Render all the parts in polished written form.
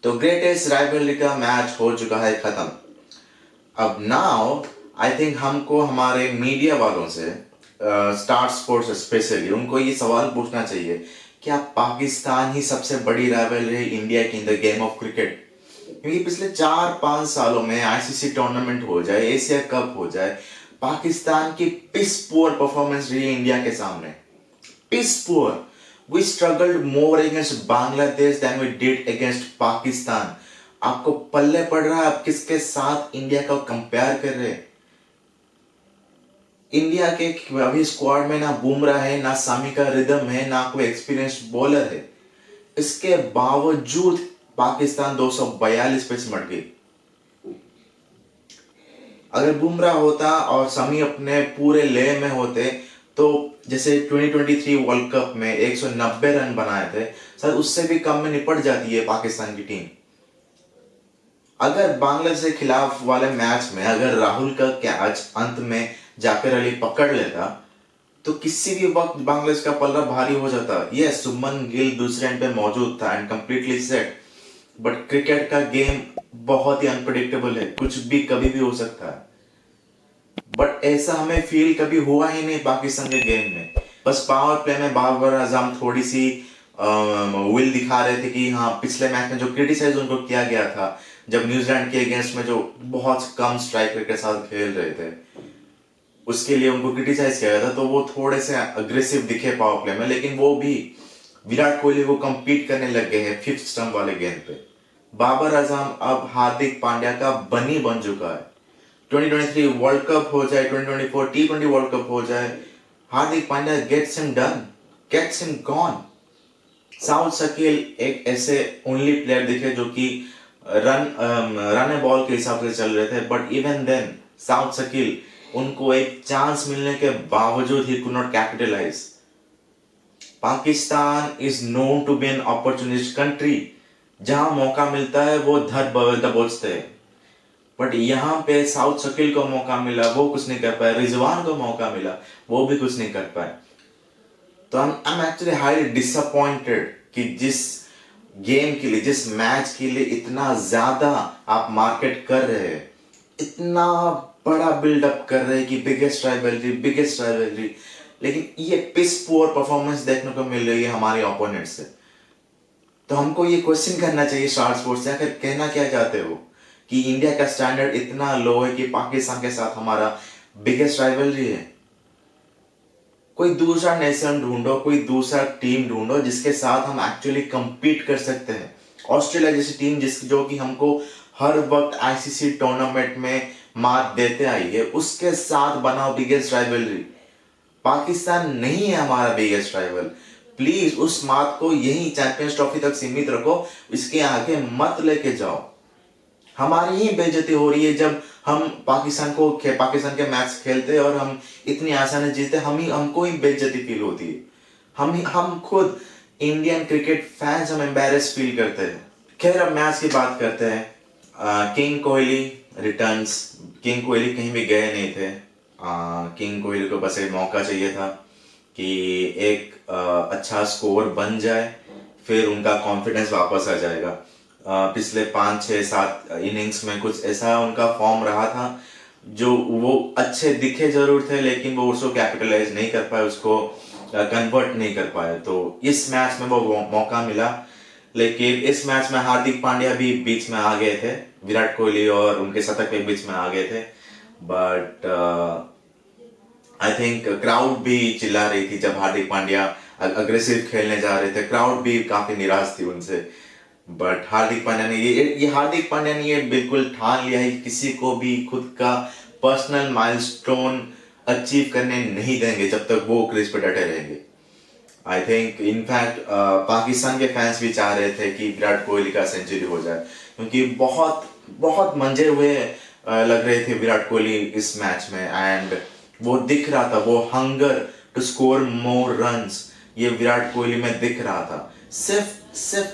तो greatest rivalry का match हो चुका है खत्म। अब नाउ आई थिंक हमको हमारे मीडिया वालों से स्टार स्पोर्ट्स स्पेशली उनको ये सवाल पूछना चाहिए, क्या पाकिस्तान ही सबसे बड़ी राइवलरी है इंडिया की in the game of cricket? क्योंकि पिछले 4-5 सालों में आईसीसी टूर्नामेंट हो जाए, एशिया कप हो जाए, पाकिस्तान की पिस पुअर परफॉर्मेंस रही है इंडिया के सामने। पिस poor. We struggled more against Bangladesh than we did against Pakistan. आपको पल्ले पड़ रहा है आप किसके साथ इंडिया का कंपेयर कर रहे हैं? इंडिया के अभी स्क्वाड में ना बुमराह है, ना सामी का रिदम है, ना कोई एक्सपीरियंस्ड बॉलर है। इसके बावजूद पाकिस्तान 242 पे सिमट गई। अगर बुमराह होता और समी अपने पूरे ले में होते तो जैसे 2023 वर्ल्ड कप में 190 रन बनाए थे सर, उससे भी कम में निपट जाती है पाकिस्तान की टीम। अगर बांग्लादेश के खिलाफ वाले मैच में अगर राहुल का कैच अंत में जाकिर अली पकड़ लेता तो किसी भी वक्त बांग्लादेश का पल्ला भारी हो जाता। यस, सुमन गिल दूसरे एंड पे मौजूद था and completely set, but cricket का गेम बहुत ही अनप्रेडिक्टेबल है, कुछ भी कभी भी हो सकता है। बट ऐसा हमें फील कभी हुआ ही नहीं पाकिस्तान के गेम में। बस पावर प्ले में बाबर आजम थोड़ी सी विल दिखा रहे थे कि हाँ, पिछले मैच में जो क्रिटिसाइज उनको किया गया था जब न्यूजीलैंड के अगेंस्ट में जो बहुत कम स्ट्राइकर के साथ खेल रहे थे उसके लिए उनको क्रिटिसाइज किया गया था, तो वो थोड़े से अग्रेसिव दिखे पावर प्ले में। लेकिन वो भी विराट कोहली को compete करने लग गए हैं 5th स्टंप वाले गेंद पे। बाबर आजम अब हार्दिक पांड्या का बनी बन चुका है। 2023 वर्ल्ड कप हो जाए, 2024 T20 वर्ल्ड कप हो जाए, Hardik Pandya gets him done, gets him gone. Saud Shakeel एक ऐसे ओनली प्लेयर दिखे जो कि रन बॉल के हिसाब से चल रहे थे, but even then Saud Shakeel उनको एक चांस मिलने के बावजूद ही could not capitalize. Pakistan is known to be an opportunist country, जहां मौका मिलता है वो धर दबोचते हैं। बट यहाँ पे साउथ शकील को मौका मिला, वो कुछ नहीं कर पाए। रिजवान को मौका मिला, वो भी कुछ नहीं कर पाए। तो आई एम एक्चुअली हाईली डिसअपॉइंटेड कि जिस गेम के लिए, जिस मैच के लिए इतना ज्यादा आप मार्केट कर रहे हैं, इतना बड़ा बिल्डअप कर रहे हैं कि बिगेस्ट राइवलरी, लेकिन ये पिस पुअर परफॉर्मेंस देखने को मिल रही है हमारे ओपोनेंट से। तो हमको ये क्वेश्चन करना चाहिए स्टार स्पोर्ट्स से, आखिर कहना क्या चाहते हो कि इंडिया का स्टैंडर्ड इतना लो है कि पाकिस्तान के साथ हमारा बिगेस्ट राइवलरी है? कोई दूसरा नेशन ढूंढो, कोई दूसरा टीम ढूंढो जिसके साथ हम एक्चुअली compete कर सकते हैं। ऑस्ट्रेलिया जैसी टीम जो कि हमको हर वक्त आईसीसी टूर्नामेंट में मात देते आई है, उसके साथ बनाओ बिगेस्ट राइवलरी। पाकिस्तान नहीं है हमारा बिगेस्ट राइवल। प्लीज उस मात को यही चैंपियंस ट्रॉफी तक सीमित रखो, इसके आगे मत लेके जाओ। हमारी ही बेइज्जती हो रही है जब हम पाकिस्तान के मैच खेलते हैं और हम इतनी आसानी से जीतते, हमको ही बेइज्जती फील होती है। हम खुद इंडियन क्रिकेट फैंस हम एम्बैरेस फील करते हैं। खैर, अब मैच की बात करते हैं। King Kohli returns. King Kohli कहीं भी गए नहीं थे। किंग कोहली को बस एक मौका चाहिए था कि एक अच्छा स्कोर बन जाए, फिर उनका कॉन्फिडेंस वापस आ जाएगा। पिछले 5-6-7 इनिंग्स में कुछ ऐसा उनका फॉर्म रहा था जो वो अच्छे दिखे जरूर थे, लेकिन वो उसको कैपिटलाइज नहीं कर पाए, उसको कन्वर्ट नहीं कर पाए। तो इस मैच में वो मौका मिला, लेकिन इस मैच में हार्दिक पांड्या भी बीच में आ गए थे, विराट कोहली और उनके शतक के बीच में आ गए थे। बट आई थिंक क्राउड भी चिल्ला रही थी जब हार्दिक पांड्या अग्रेसिव खेलने जा रहे थे। क्राउड भी काफी निराश थी उनसे। बट हार्दिक पांड्या ने ये बिल्कुल ठान लिया है कि किसी को भी खुद का पर्सनल माइलस्टोन अचीव करने नहीं देंगे जब तक वो क्रीज पे डटे रहेंगे। आई थिंक इनफैक्ट पाकिस्तान के फैंस भी चाह रहे थे कि विराट कोहली का सेंचुरी हो जाए, क्योंकि बहुत बहुत मंजे हुए लग रहे थे विराट कोहली इस मैच में। एंड वो दिख रहा था, वो hunger to score more runs ये विराट कोहली में दिख रहा था। सिर्फ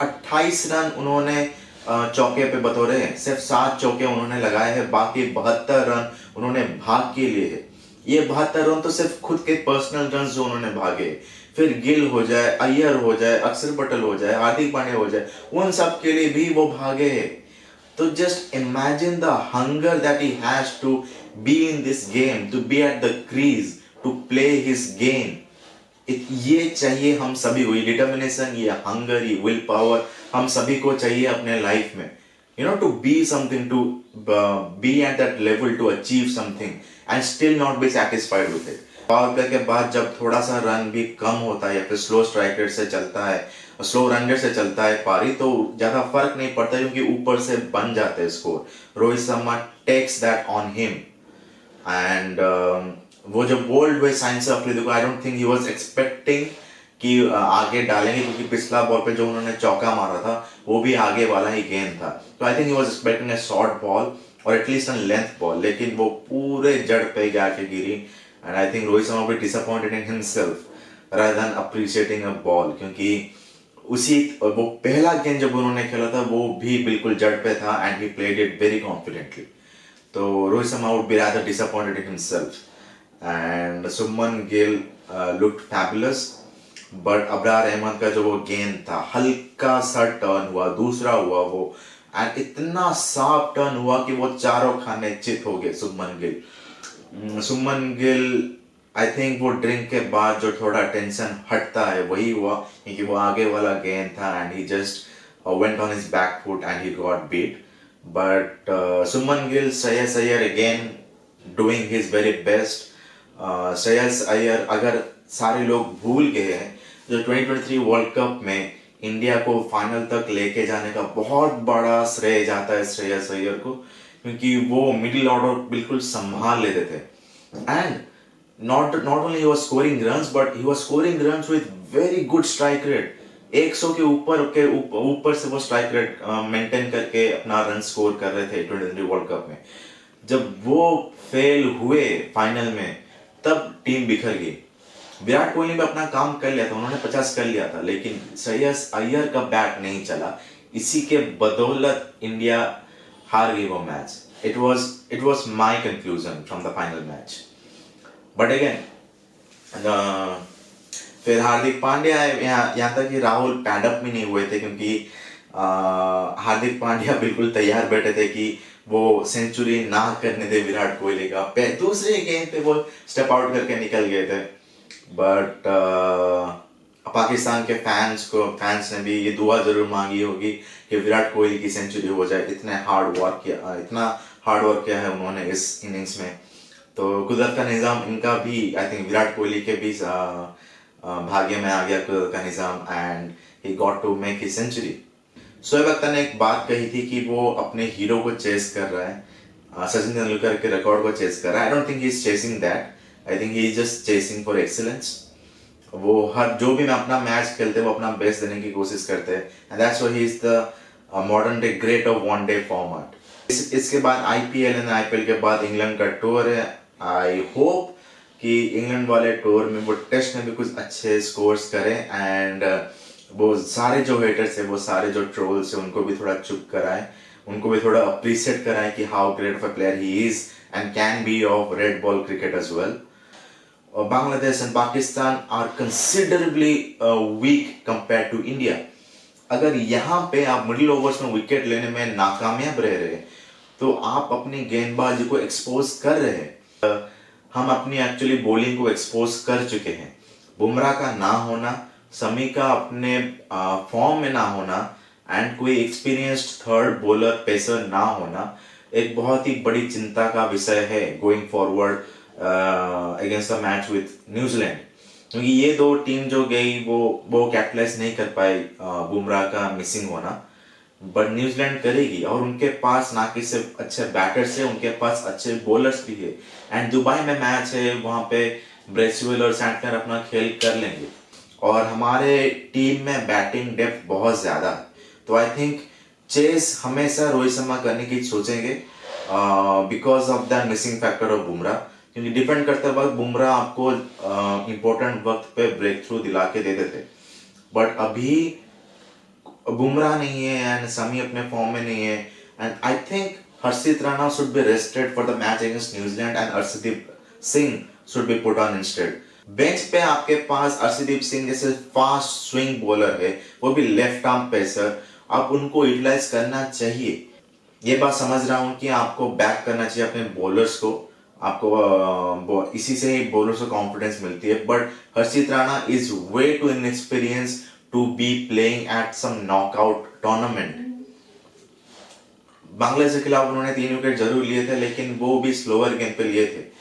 28 रन उन्होंने चौके पे बतौरे हैं, सिर्फ 7 चौके उन्होंने लगाए हैं, बाकी 72 रन उन्होंने भाग के लिए है। ये 72 रन तो सिर्फ खुद के पर्सनल रन जो उन्होंने भागे, फिर गिल हो जाए, अय्यर हो जाए, अक्षर पटेल हो जाए, हार्दिक पांड्या हो जाए, उन सब के लिए भी वो भागे हैं। तो just imagine the hunger that he has to be in this game, to be at the crease, to play his game. ये चाहिए हम सभी को, ये डिटर्मिनेशन, ये हंगर, ये विल पावर हम सभी को चाहिए अपने लाइफ में, you know, to be something, to be at that level, to achieve something and still not be satisfied with it. Power play के बाद जब थोड़ा सा रन भी कम होता है या फिर स्लो स्ट्राइक रेट से चलता है, स्लो रन रेट से चलता है पारी, तो ज्यादा फर्क नहीं पड़ता क्योंकि ऊपर से बन जाते हैं score. Rohit Sharma takes that on him and वो जो बोल्ड हुए साइन से अफरीदी को, I don't think he was expecting कि आगे डालेंगे, क्योंकि पिछला बॉल पे जो उन्होंने चौका मारा था वो भी आगे वाला ही गेंद था। तो I think he was expecting a short ball और एटलीस्ट अ लेंथ बॉल, लेकिन वो पूरे जड़ पे जाके गिरी and I think Rohit Sharma be disappointed in himself rather than appreciating a ball, क्योंकि उसी वो पहला गेंद जब उन्होंने खेला था वो भी बिल्कुल जड़ पे था and he played it very confidently. तो Rohit Sharma would be rather disappointed in himself and Shubman Gill looked fabulous. But Abrar Ahmed का जो वो गेंद था, हल्का सा टर्न हुआ, दूसरा हुआ वो, एंड इतना साफ टर्न हुआ कि वो चारों खाने चित हो गए सुमन गिल। सुमन गिल आई थिंक वो ड्रिंक के बाद जो थोड़ा टेंशन हटता है वही हुआ, क्योंकि वो आगे वाला गेंद था and he just went on his back foot and he got beat. But Shubman Gill, Shreyas Iyer again doing his very best. Shreyas Iyer, अगर सारे लोग भूल गए हैं, जो 2023 वर्ल्ड कप में इंडिया को फाइनल तक लेके जाने का बहुत बड़ा श्रेय जाता है श्रेयस अय्यर को, क्योंकि वो मिडिल ऑर्डर बिल्कुल संभाल लेते थे and not only he was scoring runs but he was scoring runs with very good strike rate। 100 के ऊपर से वो स्ट्राइक रेट मेंटेन करके अपना रन स्कोर कर रहे थे 2023 वर्ल्ड कप में। जब वो फेल हुए फाइनल में तब टीम बिखर गई। विराट कोहली ने अपना काम कर लिया था, उन्होंने 50 कर लिया था, लेकिन श्रेयस अय्यर का बैट नहीं चला, इसी के बदौलत इंडिया हार गई वो match. It was my conclusion from the final match. But again फिर हार्दिक पांड्या, यहाँ तक कि राहुल पैडअप भी नहीं हुए थे, क्योंकि हार्दिक पांड्या बिल्कुल तैयार बैठे थे कि वो सेंचुरी ना करने दे विराट कोहली का। दूसरे गेंद पे वो स्टेप आउट करके निकल गए थे। बट पाकिस्तान के फैंस ने भी ये दुआ जरूर मांगी होगी कि विराट कोहली की सेंचुरी हो जाए। इतना हार्ड वर्क किया है उन्होंने इस इनिंग्स में। तो कुदरत का निज़ाम इनका भी, आई थिंक विराट कोहली के भी भाग्य में आ गया कुदरत का निज़ाम and he got to make his century. Shoaib Akhtar ने एक बात कही थी कि वो अपने हीरो को चेस कर रहा है, सचिन तेंदुलकर के रिकॉर्ड को चेस कर रहा है। आई don't think he is chasing that, I think he is just chasing for excellence. वो हर जो भी अपना मैच खेलते हैं वो अपना बेस्ट देने की कोशिश करते हैं and that's why he is the modern day great of one day format. इसके बाद आईपीएल एंड आईपीएल के बाद इंग्लैंड का टूर है। आई होप कि इंग्लैंड वाले टूर में वो टेस्ट में भी कुछ अच्छे स्कोर्स करें एंड वो सारे जो हेटर्स है, वो सारे जो ट्रोल्स है, उनको भी थोड़ा चुप कराएं, उनको भी थोड़ा अप्रिशिएट कराएं कि how great of a player he is and can be of red ball cricket as well. Bangladesh and Pakistan are considerably weak compare to India. अगर यहाँ पे आप मिडिल ओवर्स में विकेट लेने में नाकामयाब रह रहे तो आप अपनी गेंदबाजी को एक्सपोज कर रहे हैं। हम अपनी एक्चुअली बॉलिंग को एक्सपोज कर चुके हैं। बुमराह का ना होना, शमी का अपने फॉर्म में ना होना एंड कोई एक्सपीरियंस्ड थर्ड बॉलर पेसर ना होना एक बहुत ही बड़ी चिंता का विषय है going forward against the match with New Zealand, क्योंकि ये दो टीम जो गई वो कैपिटलाइज नहीं कर पाई बुमराह का मिसिंग होना, बट न्यूजीलैंड करेगी और उनके पास ना कि सिर्फ अच्छे बैटर्स है, उनके पास अच्छे बॉलर्स भी है एंड दुबई में मैच है, वहां पे ब्रेसवेल और सैंटनर अपना खेल कर लेंगे और हमारे टीम में बैटिंग डेप्थ बहुत ज्यादा है। तो आई थिंक चेस हमेशा रोहित शर्मा करने की सोचेंगे because of the missing factor of Bumrah, क्योंकि डिपेंड करते वक्त बुमराह आपको इंपॉर्टेंट वक्त पे ब्रेक थ्रू दिला के देते थे, बट अभी बुमराह नहीं है एंड शमी अपने फॉर्म में नहीं है and I think Harshit Rana should be rested for the match against New Zealand and Arshdeep Singh should be put on instead. Bench पे आपके पास अर्शदीप सिंह जैसे फास्ट स्विंग बॉलर है, वो भी लेफ्ट आर्म पेसर, आप उनको यूटिलाइज करना चाहिए। ये बात समझ रहा हूं कि आपको बैक करना चाहिए अपने बॉलर्स को, आपको इसी से ही बॉलर्स को कॉन्फिडेंस मिलती है। But Harshit Rana is way too inexperience to be playing at some knockout tournament. Bangladesh के खिलाफ उन्होंने 3 विकेट जरूर लिए थे, लेकिन वो भी स्लोअर गेंद पे लिए थे।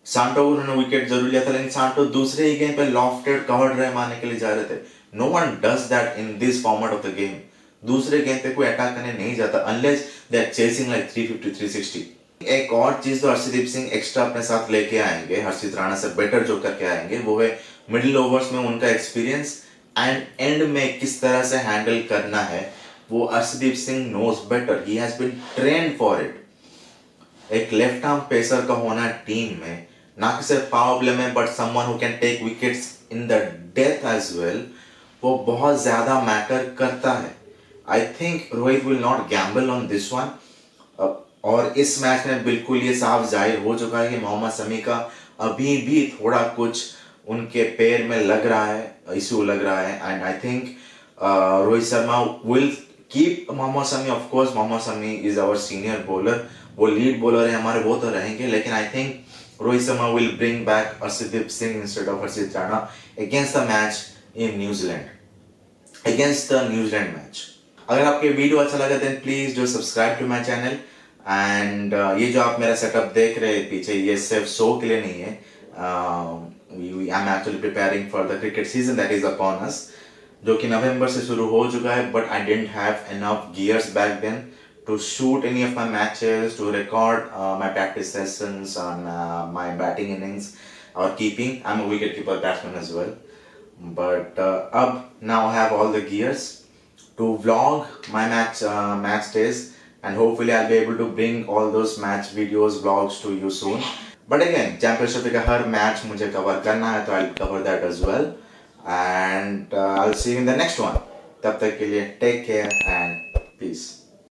सांटो को उन्होंने विकेट जरूर लिया था, लेकिन सांटो दूसरे ही गेंद पे लॉफ्टेड कवर्ड ड्राइव मारने के लिए जा रहे थे। No one does that in this format of the game. दूसरे गेंद पे कोई अटैक करने नहीं जाता unless they are chasing like 350 360। एक और चीज तो हर्षदीप सिंह एक्स्ट्रा अपने साथ लेके आएंगे, हर्षित राणा से बेटर जो करके आएंगे, वो है मिडिल ओवर्स में उनका एक्सपीरियंस एंड एंड में किस तरह से हैंडल करना है, वो Arshdeep Singh knows better. He has been trained for it. एक लेफ्ट आर्म पेसर का होना टीम में, ना कि सिर्फ पावर प्ले में, but someone who can take wickets in the death as well, वो बहुत ज्यादा मैटर करता है। I think Rohit will not gamble on this one. और इस मैच में बिल्कुल ये साफ जाहिर हो चुका है कि मोहम्मद शमी का अभी भी थोड़ा कुछ उनके पैर में लग रहा है, इशू लग रहा है। And I think Rohit Sharma will keep Mohammed Shami. Of course Mohammed Shami is our senior bowler, वो लीड बॉलर है हमारे, वो तो रहेंगे, लेकिन I think Rohit Sharma will bring back Arshdeep Singh instead of Harshit Rana against the match in New Zealand, against the New Zealand match. अगर आपके वीडियो अच्छा लगा then please do subscribe to my channel. And ये जो आप मेरा सेटअप देख रहे हैं पीछे, ये सिर्फ शो के लिए नहीं है। I am actually preparing for the cricket season that is upon us, जो कि नवंबर से शुरू हो चुका है। But I didn't have enough gears back then to shoot any of my matches, to record my practice sessions on my batting innings or keeping. I'm a wicketkeeper batsman as well. But अब now I have all the gears to vlog my match days, and hopefully I'll be able to bring all those match videos, vlogs to you soon. But again, championship का हर match मुझे cover करना है, तो I'll cover that as well. And I'll see you in the next one. तब तक के लिए take care and peace.